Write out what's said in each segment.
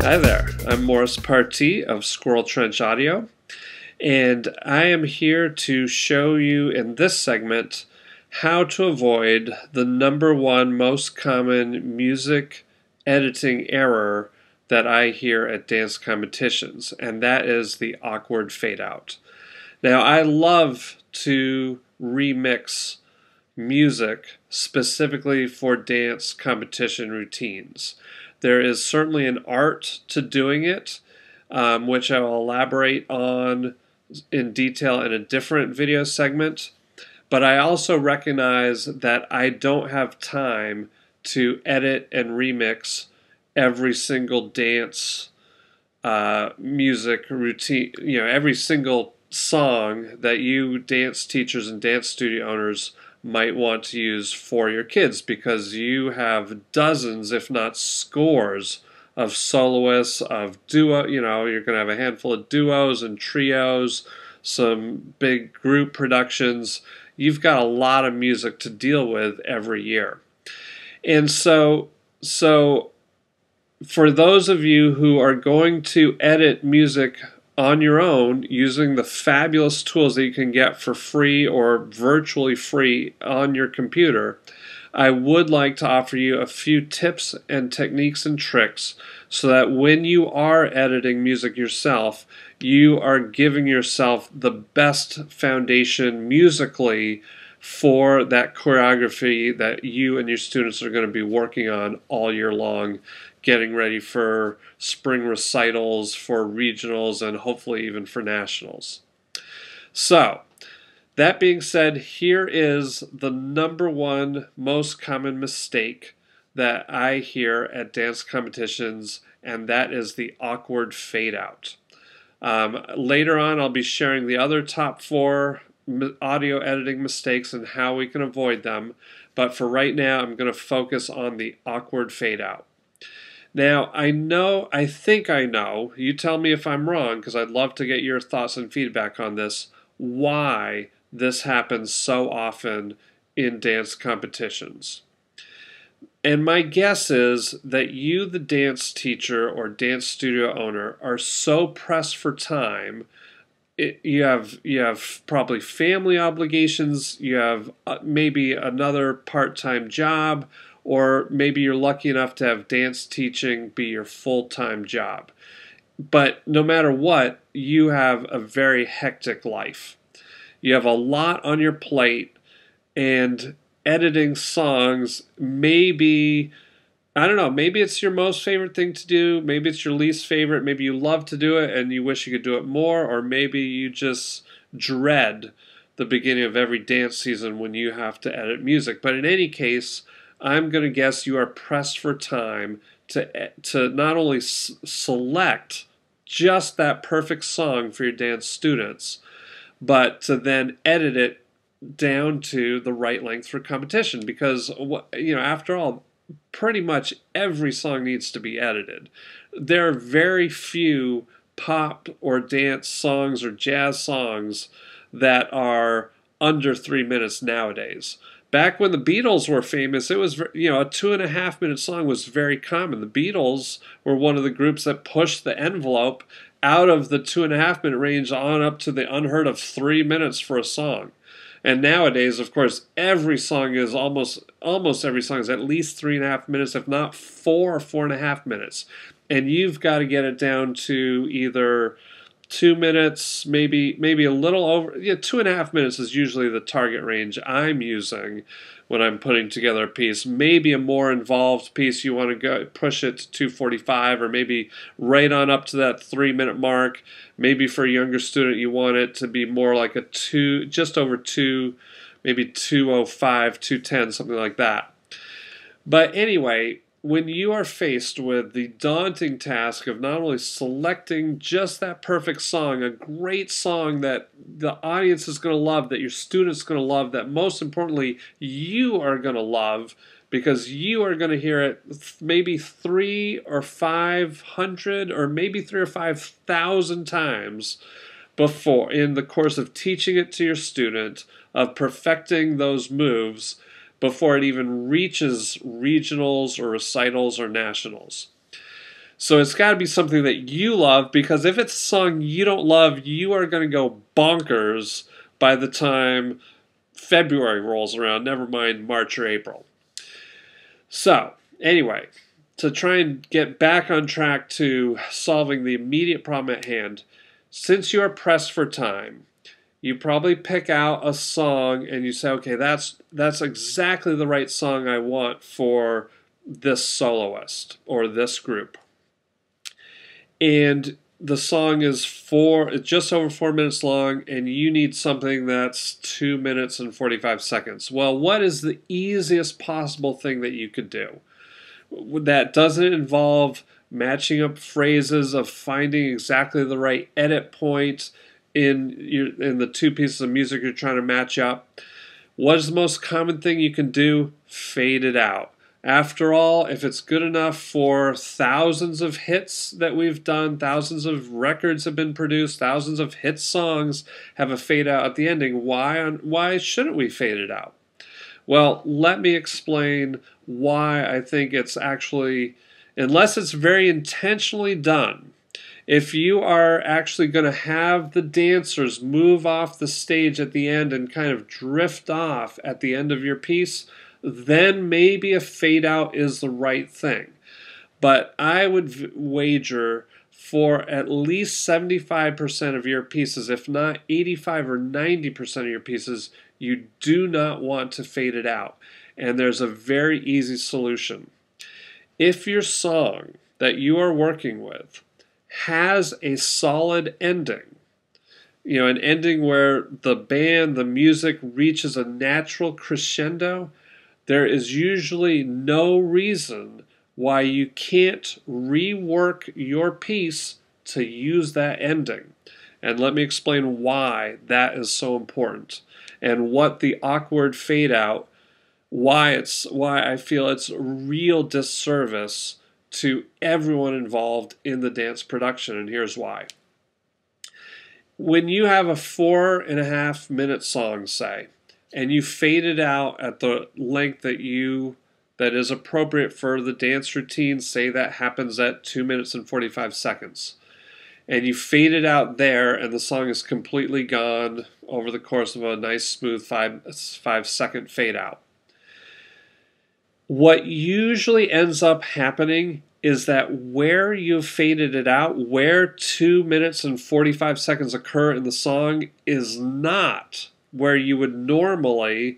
Hi there, I'm Morris Partee of Squirrel Trench Audio, and I am here to show you in this segment how to avoid the #1 most common music editing error that I hear at dance competitions, and that is the awkward fade out. Now, I love to remix music specifically for dance competition routines. There is certainly an art to doing it, which I will elaborate on in detail in a different video segment. But I also recognize that I don't have time to edit and remix every single dance music routine, every single song that you dance teachers and dance studio owners might want to use for your kids, because you have dozens, if not scores, of soloists, of duo. You're going to have a handful of duos and trios, some big group productions. You've got a lot of music to deal with every year. And so for those of you who are going to edit music on your own using the fabulous tools that you can get for free or virtually free on your computer, I would like to offer you a few tips and techniques and tricks so that when you are editing music yourself, you are giving yourself the best foundation musically for that choreography that you and your students are going to be working on all year long, getting ready for spring recitals, for regionals, and hopefully even for nationals. So, that being said, here is the #1 most common mistake that I hear at dance competitions, and that is the awkward fade out. Later on, I'll be sharing the other top 4 audio editing mistakes and how we can avoid them, but for right now, I'm going to focus on the awkward fade out. Now, I think I know, you tell me if I'm wrong, because I'd love to get your thoughts and feedback on this, why this happens so often in dance competitions. And my guess is that you, the dance teacher or dance studio owner, are so pressed for time. You have probably family obligations, you have maybe another part-time job, or maybe you're lucky enough to have dance teaching be your full-time job. But no matter what, you have a very hectic life. You have a lot on your plate, and editing songs maybe, I don't know, maybe it's your most favorite thing to do, maybe it's your least favorite, maybe you love to do it and you wish you could do it more, or maybe you just dread the beginning of every dance season when you have to edit music. But in any case, I'm going to guess you are pressed for time to not only select just that perfect song for your dance students, but to then edit it down to the right length for competition, because after all, pretty much every song needs to be edited. There are very few pop or dance songs or jazz songs that are under 3 minutes nowadays. Back when the Beatles were famous, it was, a 2.5-minute song was very common. The Beatles were one of the groups that pushed the envelope out of the 2.5-minute range on up to the unheard of 3 minutes for a song. And nowadays, of course, every song is almost every song is at least 3.5 minutes, if not 4 or 4.5 minutes. And you've got to get it down to either 2 minutes, maybe a little over. 2.5 minutes is usually the target range I'm using when I'm putting together a piece. Maybe a more involved piece, you want to go push it to 2:45, or maybe right on up to that 3-minute mark. Maybe for a younger student, you want it to be more like a 2, just over 2, maybe 2:05, 2:10, something like that. But anyway, when you are faced with the daunting task of not only selecting just that perfect song, a great song that the audience is going to love, that your students are going to love, that most importantly you are going to love, because you are going to hear it maybe 300 or 500 or maybe 3,000 or 5,000 times before in the course of teaching it to your student, of perfecting those moves before it even reaches regionals or recitals or nationals. So it's got to be something that you love, because if it's a song you don't love, you are going to go bonkers by the time February rolls around, never mind March or April. So, anyway, to try and get back on track to solving the immediate problem at hand, since you are pressed for time, you probably pick out a song and you say, okay, that's exactly the right song I want for this soloist or this group. And the song is just over 4 minutes long, and you need something that's 2 minutes and 45 seconds. Well, what is the easiest possible thing that you could do that doesn't involve matching up phrases, of finding exactly the right edit point in the two pieces of music you're trying to match up? What is the most common thing you can do? Fade it out. After all, if it's good enough for thousands of hits that we've done, thousands of records have been produced, thousands of hit songs have a fade out at the ending, why shouldn't we fade it out? Well, let me explain why I think it's actually, unless it's very intentionally done, if you are actually going to have the dancers move off the stage at the end and kind of drift off at the end of your piece, then maybe a fade out is the right thing. But I would wager for at least 75% of your pieces, if not 85 or 90% of your pieces, you do not want to fade it out. And there's a very easy solution. If your song that you are working with has a solid ending, an ending where the band, the music reaches a natural crescendo, there is usually no reason why you can't rework your piece to use that ending. And let me explain why that is so important, and what the awkward fade out, why I feel it's a real disservice to everyone involved in the dance production, and here's why. When you have a 4.5 minute song, say, and you fade it out at the length that is appropriate for the dance routine, say that happens at 2 minutes and 45 seconds, and you fade it out there and the song is completely gone over the course of a nice smooth 5-second fade out. What usually ends up happening is that where you've faded it out, where 2 minutes and 45 seconds occur in the song, is not where you would normally,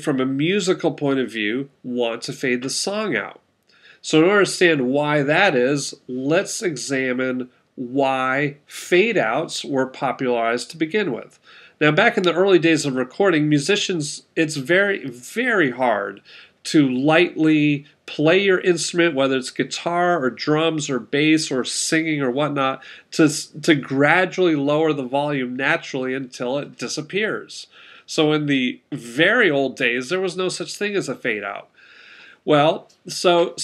from a musical point of view, want to fade the song out. So in order to understand why that is, let's examine why fade outs were popularized to begin with. Now, back in the early days of recording, musicians, it's very, very hard to lightly play your instrument, whether it's guitar or drums or bass or singing or whatnot, to gradually lower the volume naturally until it disappears. So in the very old days, there was no such thing as a fade out. Well, so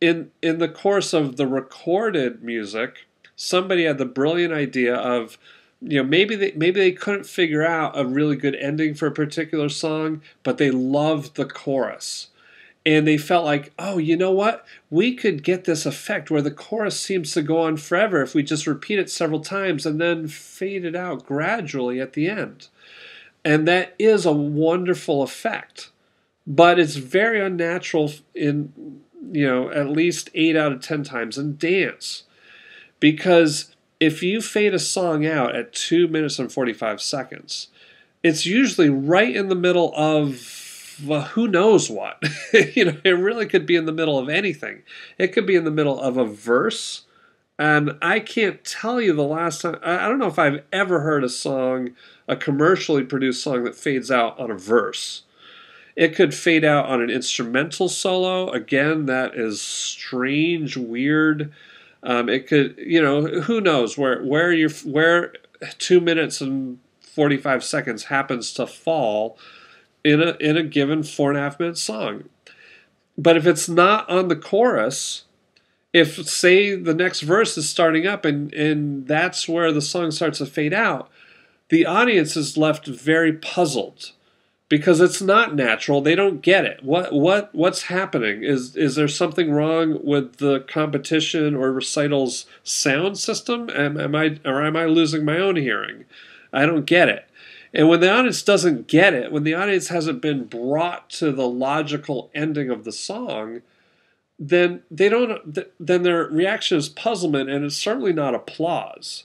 in the course of the recorded music, somebody had the brilliant idea of, maybe they couldn't figure out a really good ending for a particular song, but they loved the chorus. And they felt like, oh, you know what? We could get this effect where the chorus seems to go on forever if we just repeat it several times and then fade it out gradually at the end. And that is a wonderful effect. But it's very unnatural in, at least 8 out of 10 times in dance. Because if you fade a song out at 2 minutes and 45 seconds, it's usually right in the middle of who knows what. It really could be in the middle of anything. It could be in the middle of a verse. And I can't tell you the last time, I don't know if I've ever heard a commercially produced song that fades out on a verse. It could fade out on an instrumental solo. Again, that is strange, weird. It could, who knows where 2 minutes and 45 seconds happens to fall in a given 4.5 minute song. But if it's not on the chorus, if, say, the next verse is starting up and that's where the song starts to fade out, the audience is left very puzzled. because it's not natural. They don't get it. What's happening? Is there something wrong with the competition or recital's sound system? Am I losing my own hearing? I don't get it. And when the audience doesn't get it, when the audience hasn't been brought to the logical ending of the song, then they don't. Then their reaction is puzzlement, and it's certainly not applause.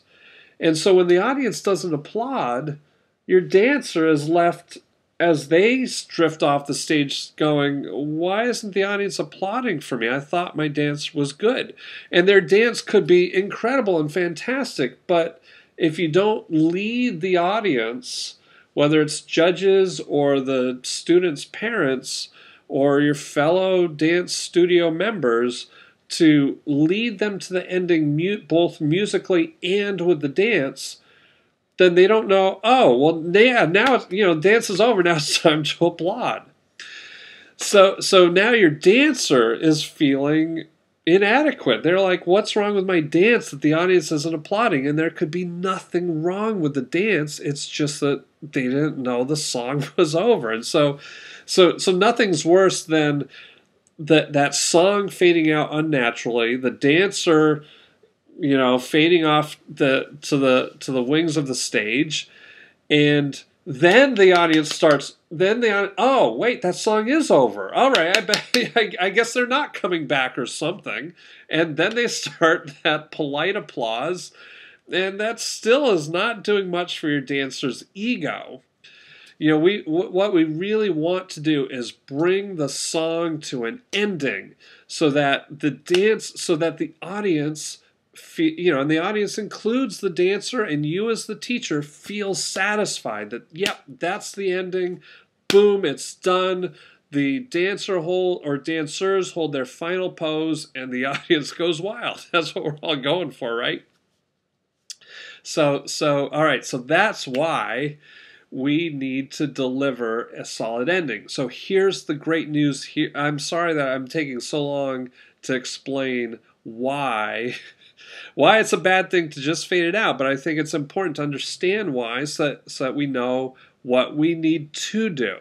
And so when the audience doesn't applaud, your dancer is left as they drift off the stage going, why isn't the audience applauding for me? I thought my dance was good. And their dance could be incredible and fantastic, but if you don't lead the audience, whether it's judges or the students' parents or your fellow dance studio members, to lead them to the ending both musically and with the dance, then they don't know, oh, well, yeah, now it's, dance is over, now it's time to applaud. So now your dancer is feeling inadequate. They're like, what's wrong with my dance that the audience isn't applauding? And there could be nothing wrong with the dance. It's just that they didn't know the song was over. And so nothing's worse than that song fading out unnaturally, the dancer, fading off to the wings of the stage, and then the audience starts. Oh wait, that song is over. All right, I guess they're not coming back or something, and then they start that polite applause, and that still is not doing much for your dancer's ego. What we really want to do is bring the song to an ending, so that the audience, and the audience includes the dancer, and you as the teacher feel satisfied that, yep, that's the ending. Boom, it's done. The dancers hold their final pose, and the audience goes wild. That's what we're all going for, right? So all right, so that's why we need to deliver a solid ending. So here's the great news. Here, I'm sorry that I'm taking so long to explain why it's a bad thing to just fade it out, but I think it's important to understand why, so that we know what we need to do.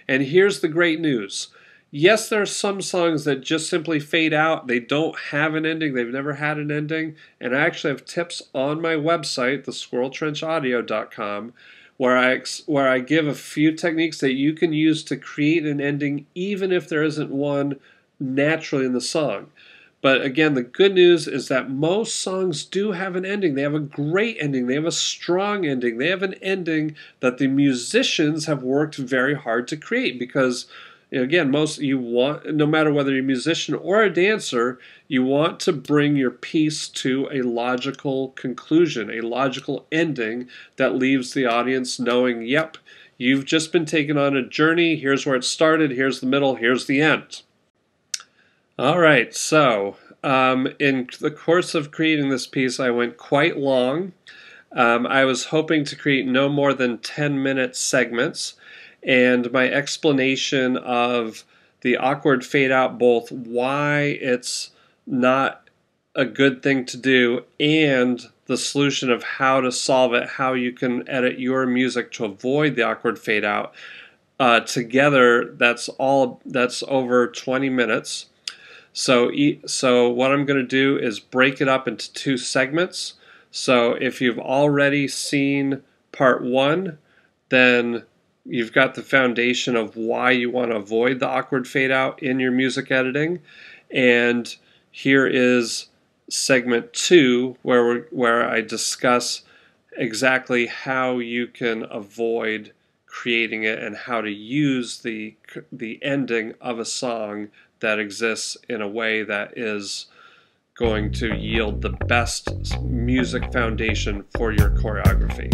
And here's the great news. Yes, there are some songs that just simply fade out. They don't have an ending. They've never had an ending. And I actually have tips on my website, thesquirreltrenchaudio.com, where I give a few techniques that you can use to create an ending even if there isn't one naturally in the song. But again, the good news is that most songs do have an ending. They have a great ending. They have a strong ending. They have an ending that the musicians have worked very hard to create, because again, no matter whether you're a musician or a dancer, you want to bring your piece to a logical conclusion, a logical ending that leaves the audience knowing, yep, you've just been taken on a journey. Here's where it started. Here's the middle. Here's the end. All right, so in the course of creating this piece, I went quite long. I was hoping to create no more than 10-minute segments, and my explanation of the awkward fade out, both why it's not a good thing to do and the solution of how to solve it, how you can edit your music to avoid the awkward fade out. Together, that's over 20 minutes. So what I'm going to do is break it up into 2 segments. So if you've already seen part 1, then you've got the foundation of why you want to avoid the awkward fade out in your music editing. And here is segment 2, where I discuss exactly how you can avoid creating it and how to use the ending of a song that exists in a way that is going to yield the best music foundation for your choreography.